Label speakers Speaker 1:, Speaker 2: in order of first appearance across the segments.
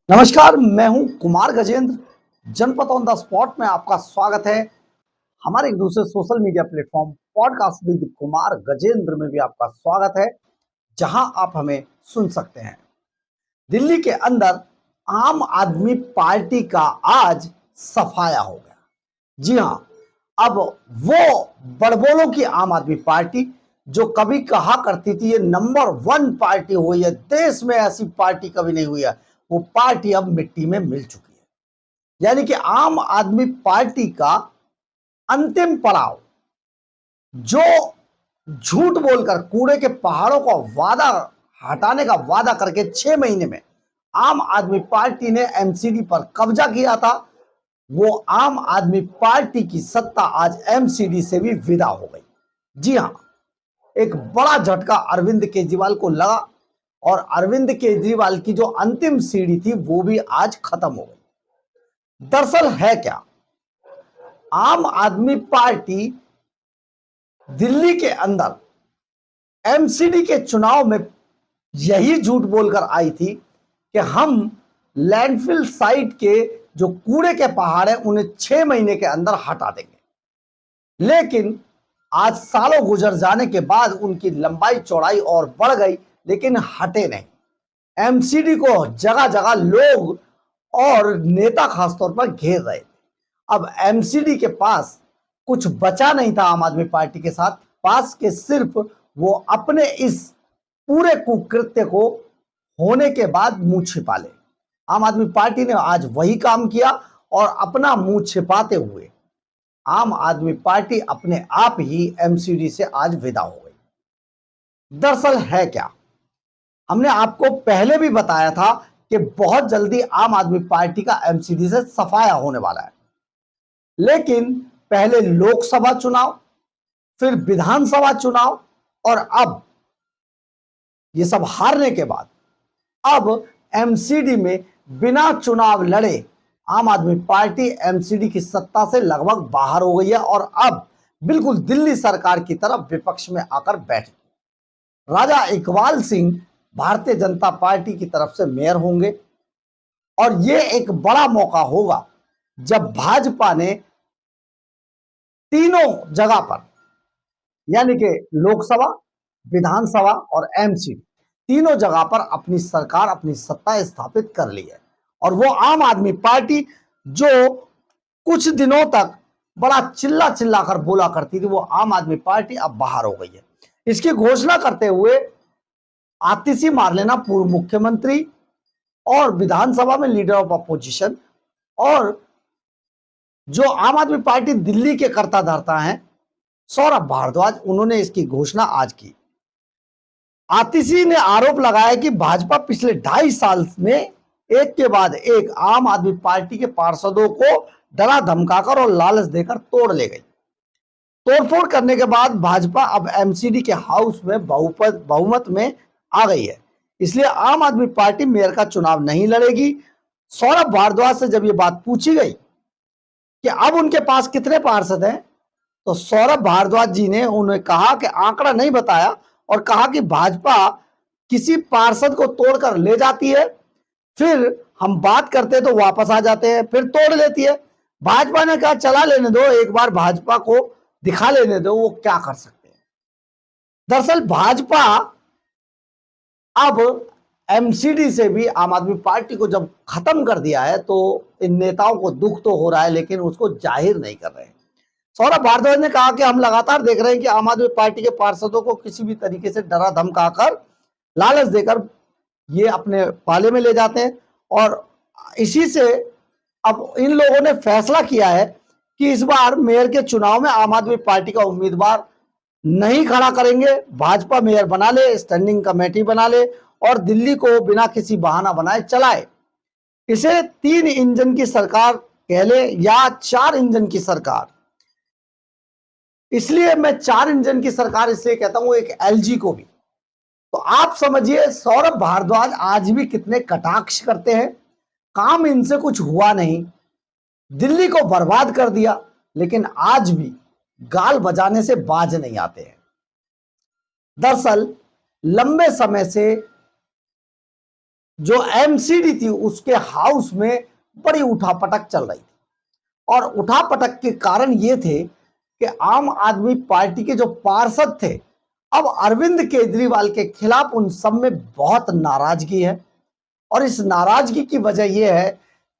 Speaker 1: नमस्कार, मैं हूं कुमार गजेंद्र। जनपद ऑन द स्पॉट में आपका स्वागत है। हमारे एक दूसरे social media platform podcast with Kumar Gajendra में भी आपका स्वागत है, जहां आप हमें सुन सकते हैं। दिल्ली के अंदर आम आदमी पार्टी का आज सफाया हो गया। जी हां, अब वो बड़बोलों की आम आदमी पार्टी जो कभी कहा करती थी ये नंबर 1 पार्टी हुई है, देश में ऐसी पार्टी कभी नहीं हुई है, वो पार्टी अब मिट्टी में मिल चुकी है। यानी कि आम आदमी पार्टी का अंतिम पड़ाव, जो झूठ बोलकर कूड़े के पहाड़ों का वादा हटाने का वादा करके 6 महीने में आम आदमी पार्टी ने एमसीडी पर कब्जा किया था, वो आम आदमी पार्टी की सत्ता आज एमसीडी से भी विदा हो गई। जी हां, एक बड़ा झटका अरविंद केजरीवाल को लगा और अरविंद केजरीवाल की जो अंतिम सीढ़ी थी वो भी आज खत्म हो गई। दरअसल है क्या, आम आदमी पार्टी दिल्ली के अंदर एमसीडी के चुनाव में यही झूठ बोलकर आई थी कि हम लैंडफिल साइट के जो कूड़े के पहाड़ हैं उन्हें 6 महीने के अंदर हटा देंगे। लेकिन आज सालों गुजर जाने के बाद उनकी लंबाई चौड़ाई और बढ़ गई, लेकिन हटे नहीं। एमसीडी को जगह जगह लोग और नेता खासतौर पर घेर रहे थे। अब एमसीडी के पास कुछ बचा नहीं था आम आदमी पार्टी के साथ पास के, सिर्फ वो अपने इस पूरे कुकृत्य को होने के बाद मुंह छिपा ले। आम आदमी पार्टी ने आज वही काम किया और अपना मुंह छिपाते हुए आम आदमी पार्टी अपने आप ही एमसीडी से आज विदा हो गई। दरअसल है क्या, हमने आपको पहले भी बताया था कि बहुत जल्दी आम आदमी पार्टी का एमसीडी से सफाया होने वाला है। लेकिन पहले लोकसभा चुनाव, फिर विधानसभा चुनाव और अब ये सब हारने के बाद अब एमसीडी में बिना चुनाव लड़े आम आदमी पार्टी एमसीडी की सत्ता से लगभग बाहर हो गई है और अब बिल्कुल दिल्ली सरकार की तरफ विपक्ष में आकर बैठी। राजा इकबाल सिंह भारतीय जनता पार्टी की तरफ से मेयर होंगे और यह एक बड़ा मौका होगा जब भाजपा ने तीनों जगह पर, यानी कि लोकसभा, विधानसभा और एमसीडी, तीनों जगह पर अपनी सरकार, अपनी सत्ता स्थापित कर ली है। और वो आम आदमी पार्टी जो कुछ दिनों तक बड़ा चिल्ला चिल्ला कर बोला करती थी, वो आम आदमी पार्टी अब बाहर हो गई है। इसकी घोषणा करते हुए आतिशी मारलेना पूर्व मुख्यमंत्री और विधानसभा में लीडर ऑफ अपोजिशन और जो आम आदमी पार्टी दिल्ली के कर्ता धर्ता हैं सौरभ भारद्वाज, उन्होंने इसकी घोषणा आज की। आतिशी ने आरोप लगाया कि भाजपा पिछले 2.5 साल में एक के बाद एक आम आदमी पार्टी के पार्षदों को डरा धमकाकर और लालच देकर तोड़ ले गई। तोड़फोड़ करने के बाद भाजपा अब एमसीडी के हाउस में बहुमत में आ गई है, इसलिए आम आदमी पार्टी मेयर का चुनाव नहीं लड़ेगी। सौरभ भारद्वाज से जब ये बात पूछी गई कि अब उनके पास कितने पार्षद हैं, तो सौरभ भारद्वाज जी ने उन्हें कहा कि आंकड़ा नहीं बताया और कहा कि भाजपा किसी पार्षद को तोड़कर ले जाती है, फिर हम बात करते तो वापस आ जाते हैं, फिर तोड़ लेती है। भाजपा ने कहा चला लेने दो, एक बार भाजपा को दिखा लेने दो वो क्या कर सकते हैं। दरअसल भाजपा अब एमसीडी से भी आम आदमी पार्टी को जब खत्म कर दिया है तो इन नेताओं को दुख तो हो रहा है, लेकिन उसको जाहिर नहीं कर रहे हैं। सौरभ भारद्वाज ने कहा कि हम लगातार देख रहे हैं कि आम आदमी पार्टी के पार्षदों को किसी भी तरीके से डरा धमकाकर, लालच देकर ये अपने पाले में ले जाते हैं और इसी से अब इन लोगों ने फैसला किया है कि इस बार मेयर के चुनाव में आम आदमी पार्टी का उम्मीदवार नहीं खड़ा करेंगे, भाजपा मेयर बना ले, स्टैंडिंग कमेटी बना ले और दिल्ली को बिना किसी बहाना बनाए चलाए। इसे 3 इंजन की सरकार कह ले या 4 इंजन की सरकार, इसलिए मैं 4 इंजन की सरकार इसलिए कहता हूं, एक एलजी को भी। तो आप समझिए सौरभ भारद्वाज आज भी कितने कटाक्ष करते हैं। काम इनसे कुछ हुआ नहीं, दिल्ली को बर्बाद कर दिया, लेकिन आज भी गाल बजाने से बाज नहीं आते हैं। दरअसल लंबे समय से जो एमसीडी थी उसके हाउस में बड़ी उठापटक चल रही थी। और उठापटक के कारण ये थे कि आम आदमी पार्टी के जो पार्षद थे, अब अरविंद केजरीवाल के खिलाफ उन सब में बहुत नाराजगी है। और इस नाराजगी की वजह यह है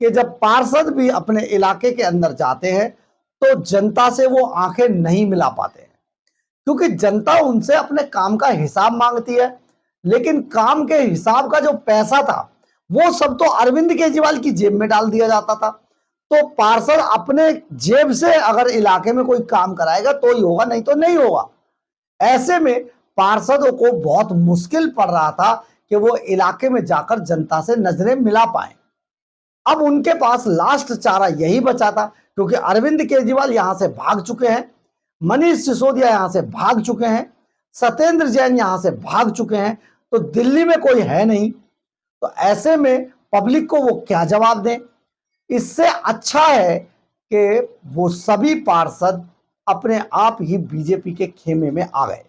Speaker 1: कि जब पार्षद भी अपने इलाके के अंदर जाते हैं तो जनता से वो आंखें नहीं मिला पाते हैं, क्योंकि जनता उनसे अपने काम का हिसाब मांगती है। लेकिन काम के हिसाब का जो पैसा था वो सब तो अरविंद केजरीवाल की जेब में डाल दिया जाता था। तो पार्षद अपने जेब से अगर इलाके में कोई काम कराएगा तो ही होगा, नहीं तो नहीं होगा। ऐसे में पार्षदों को बहुत मुश्किल पड़ रहा था कि वो इलाके में जाकर जनता से नजरें मिला पाए। अब उनके पास लास्ट चारा यही बचा था, क्योंकि अरविंद केजरीवाल यहां से भाग चुके हैं, मनीष सिसोदिया यहां से भाग चुके हैं, सत्येंद्र जैन यहां से भाग चुके हैं, तो दिल्ली में कोई है नहीं। तो ऐसे में पब्लिक को वो क्या जवाब दें। इससे अच्छा है कि वो सभी पार्षद अपने आप ही बीजेपी के खेमे में आ गए।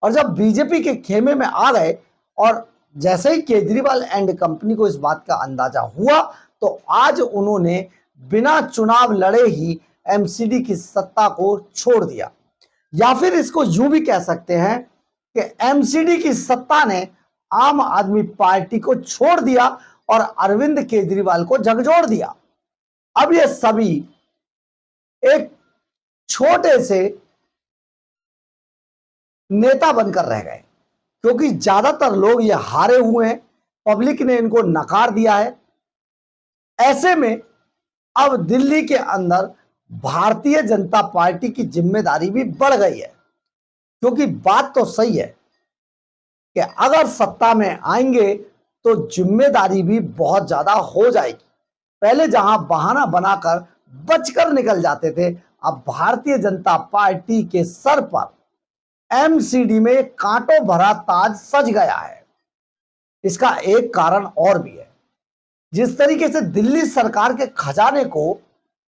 Speaker 1: और जब बीजेपी के खेमे में आ गए और जैसे ही केजरीवाल एंड कंपनी को इस बात का अंदाजा हुआ तो आज उन्होंने बिना चुनाव लड़े ही एमसीडी की सत्ता को छोड़ दिया। या फिर इसको यूं भी कह सकते हैं कि एमसीडी की सत्ता ने आम आदमी पार्टी को छोड़ दिया और अरविंद केजरीवाल को झकझोर दिया। अब ये सभी एक छोटे से नेता बनकर रह गए, क्योंकि ज्यादातर लोग ये हारे हुए हैं, पब्लिक ने इनको नकार दिया है। ऐसे में अब दिल्ली के अंदर भारतीय जनता पार्टी की जिम्मेदारी भी बढ़ गई है, क्योंकि बात तो सही है कि अगर सत्ता में आएंगे तो जिम्मेदारी भी बहुत ज्यादा हो जाएगी। पहले जहां बहाना बनाकर बचकर निकल जाते थे, अब भारतीय जनता पार्टी के सर पर एमसीडी में कांटों भरा ताज सज गया है। इसका एक कारण और भी है। जिस तरीके से दिल्ली सरकार के खजाने को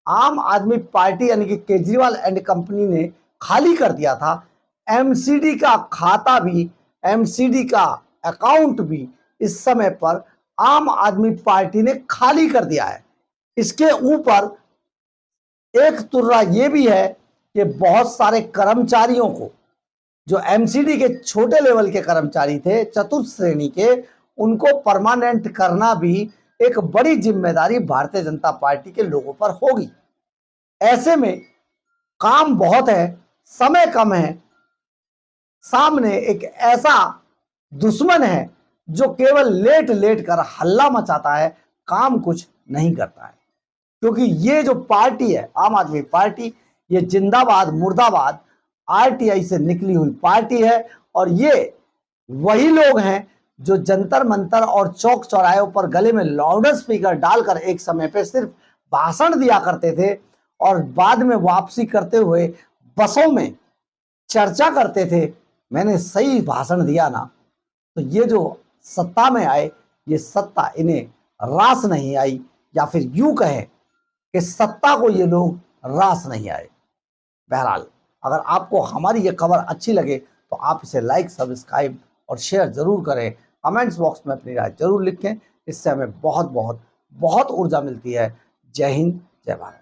Speaker 1: आम आदमी पार्टी यानी कि केजरीवाल एंड कंपनी ने खाली कर दिया था, एमसीडी का खाता भी, एमसीडी का अकाउंट भी इस समय पर आम आदमी पार्टी ने खाली कर दिया है। इसके ऊपर एक तुर्रा यह भी है कि बहुत सारे कर्मचारियों को, जो एमसीडी के छोटे लेवल के कर्मचारी थे, चतुर्थ श्रेणी के, उनको परमानेंट करना भी एक बड़ी जिम्मेदारी भारतीय जनता पार्टी के लोगों पर होगी। ऐसे में काम बहुत है, समय कम है, सामने एक ऐसा दुश्मन है जो केवल लेट लेट कर हल्ला मचाता है, काम कुछ नहीं करता है। क्योंकि ये जो पार्टी है आम आदमी पार्टी, ये जिंदाबाद मुर्दाबाद आरटीआई से निकली हुई पार्टी है। और ये वही लोग हैं जो जंतर मंतर और चौक चौराहों पर गले में लाउड स्पीकर डालकर एक समय पे सिर्फ भाषण दिया करते थे और बाद में वापसी करते हुए बसों में चर्चा करते थे, मैंने सही भाषण दिया ना। तो ये जो सत्ता में आए, ये सत्ता इन्हें रास नहीं आई, या फिर यूं कहें कि सत्ता को ये लोग रास नहीं आए। बहरहाल, अगर आपको हमारी ये खबर अच्छी लगे तो आप इसे लाइक, सब्सक्राइब और शेयर जरूर करें। कमेंट्स बॉक्स में अपनी राय जरूर लिखें, इससे हमें बहुत बहुत बहुत ऊर्जा मिलती है। जय हिंद, जय भारत।